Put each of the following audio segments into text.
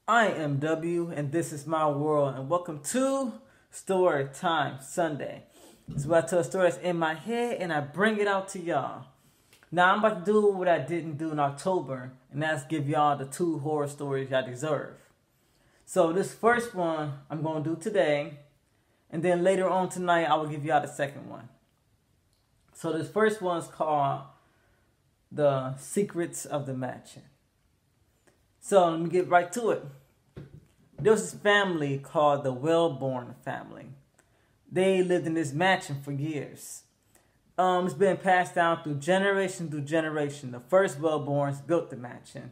I am W, and this is my world, and welcome to Story Time Sunday. This is where I tell a story that's in my head, and I bring it out to y'all. Now, I'm about to do what I didn't do in October, and that's give y'all the 2 horror stories y'all deserve. So this first one I'm going to do today, and then later on tonight I will give y'all the second one. So this first one's called The Secrets of the Mansion. So let me get right to it. There was this family called the Wellborn family. They lived in this mansion for years. It's been passed down through generation. The first Wellborns built the mansion,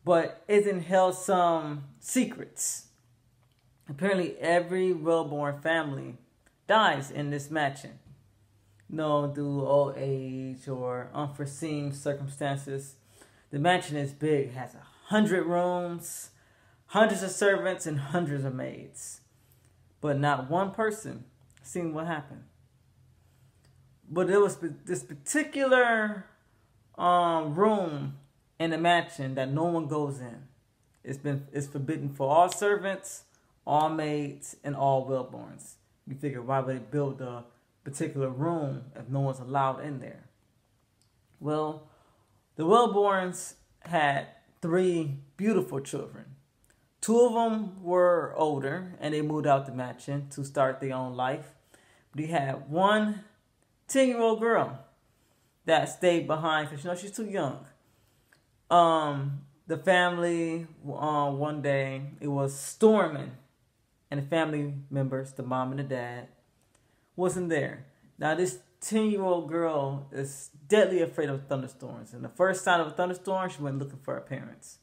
but it held some secrets. Apparently, every Wellborn family dies in this mansion. Due old age or unforeseen circumstances. The mansion is big. It has 100 rooms, hundreds of servants, and hundreds of maids. But not one person seen what happened. But there was this particular room in the mansion that no one goes in. It's forbidden for all servants, all maids, and all Wellborns. You figure, why would they build a particular room if no one's allowed in there? Well, the Wellborns had 3 beautiful children. 2 of them were older and they moved out the mansion to start their own life. But he had one 10-year-old girl that stayed behind because she's too young. The family one day it was storming, and the family members, the mom and the dad, wasn't there. Now this 10-year-old girl is deadly afraid of thunderstorms. And the first sign of a thunderstorm, she went looking for her parents.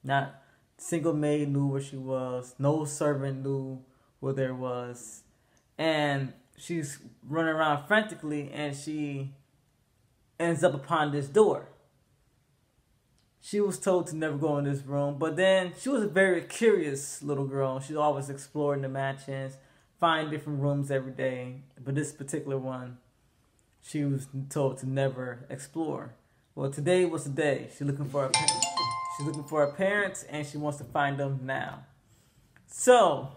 Not a single maid knew where she was. No servant knew where there was. And she's running around frantically, and she ends up upon this door. She was told to never go in this room. But then she was a very curious little girl. She always explored the mansions, find different rooms every day. But this particular one, she was told to never explore. Well, today was the day. She's looking for her parents. She's looking for her parents, and she wants to find them now. So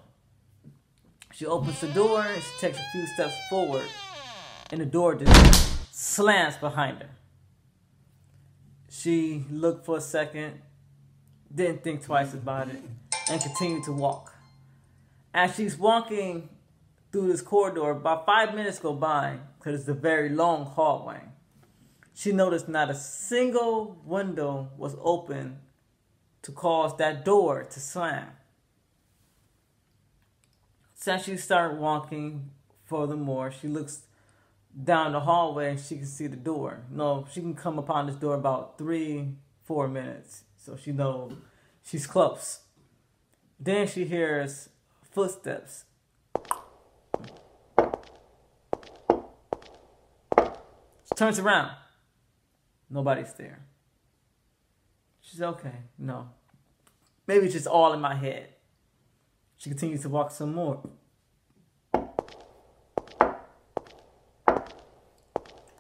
she opens the door, and she takes a few steps forward, and the door just slams behind her. She looked for a second, didn't think twice about it, and continued to walk. As she's walking through this corridor, about 5 minutes go by, because it's a very long hallway. She noticed not a single window was open to cause that door to slam. So as she started walking furthermore, she looks down the hallway and she can see the door. She can come upon this door about 3-4 minutes. So she knows she's close. Then she hears footsteps. She turns around. Nobody's there. She's okay. No. Maybe it's just all in my head. She continues to walk some more.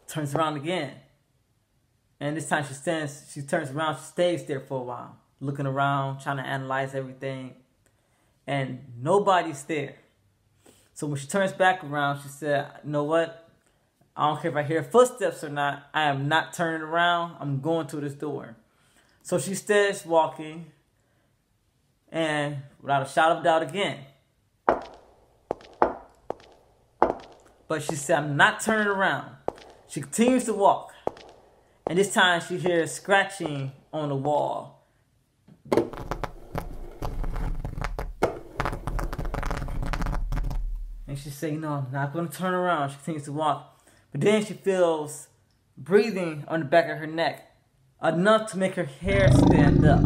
Turns around again. And this time she turns around, she stays there for a while, looking around, trying to analyze everything. And nobody's there. So when she turns back around, she said, you know what? I don't care if I hear footsteps or not. I am not turning around. I'm going to this door. So she stays walking. And without a shadow of doubt again. But she said, I'm not turning around. She continues to walk. And this time she hears scratching on the wall. And she said, I'm not going to turn around. She continues to walk. But then she feels breathing on the back of her neck. Enough to make her hair stand up.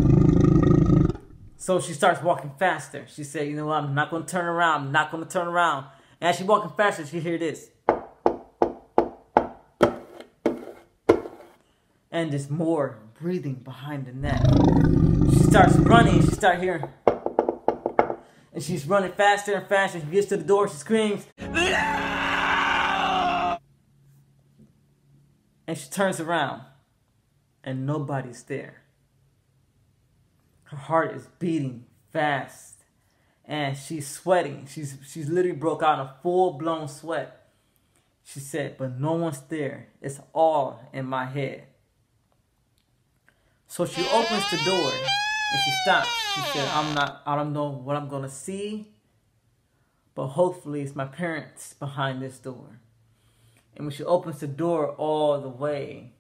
So she starts walking faster. She said, I'm not going to turn around. I'm not going to turn around. And as she's walking faster, she hears this. And there's more breathing behind the neck. She starts running. She starts hearing. And she's running faster and faster. She gets to the door. She screams. And she turns around. And nobody's there. Her heart is beating fast. And she's sweating. She's literally broke out in a full-blown sweat. She said, but no one's there. It's all in my head. So she opens the door and she stops. She said, I don't know what I'm going to see, but hopefully it's my parents behind this door. And when she opens the door all the way,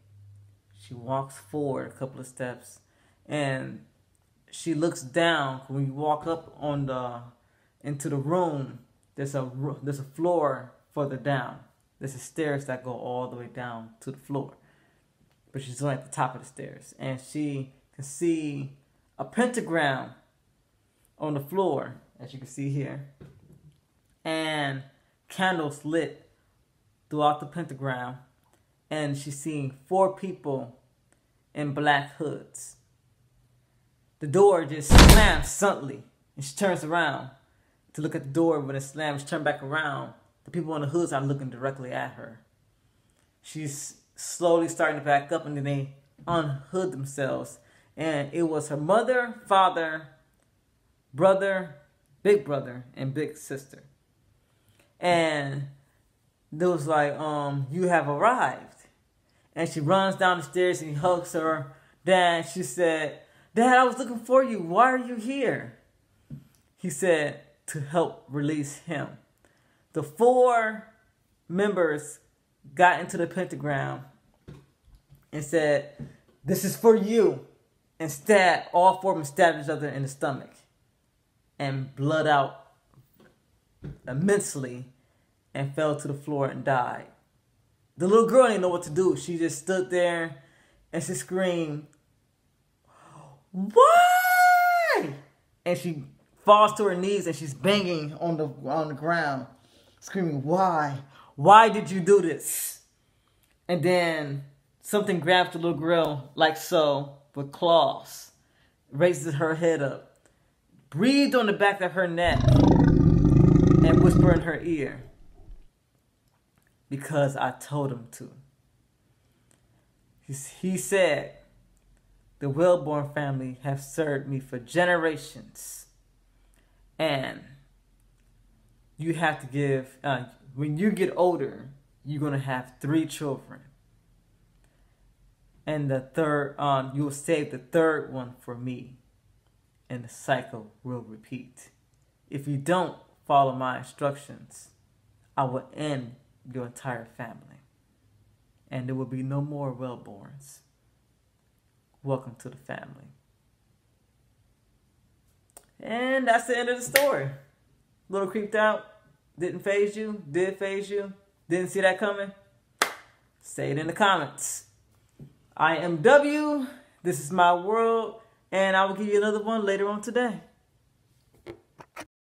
she walks forward a couple of steps and she looks down. When you walk up into the room, there's a floor further down. There's stairs that go all the way down to the floor. But she's only at the top of the stairs. And she can see a pentagram on the floor, as you can see here. And candles lit throughout the pentagram. And she's seeing 4 people in black hoods. The door just slams suddenly. And she turns around to look at the door. When it slams, she turns back around. The people in the hoods are looking directly at her. She's slowly starting to back up, and then they unhood themselves. And it was her mother, father, brother, big brother, and big sister. And it was like, you have arrived. And she runs down the stairs and he hugs her dad. She said, Dad, I was looking for you. Why are you here? He said, to help release him. The 4 members got into the pentagram and said, this is for you. And all 4 of them stabbed each other in the stomach. And bled out immensely and fell to the floor and died. The little girl didn't know what to do. She just stood there and she screamed, why? And she falls to her knees and she's banging on the ground, screaming, why? Why did you do this? And then something grabs the little girl like so with claws, raises her head up, breathed on the back of her neck, and whispered in her ear, because I told him to. He said, the Wellborn family have served me for generations. And you have to give, when you get older, you're going to have 3 children. And the third, you'll save the third one for me. And the cycle will repeat. If you don't follow my instructions, I will end your entire family. And there will be no more Wellborns. Welcome to the family. And that's the end of the story. A little creeped out. Didn't faze you? Did faze you? Didn't see that coming? Say it in the comments. I am W. This is my world. And I will give you another one later on today.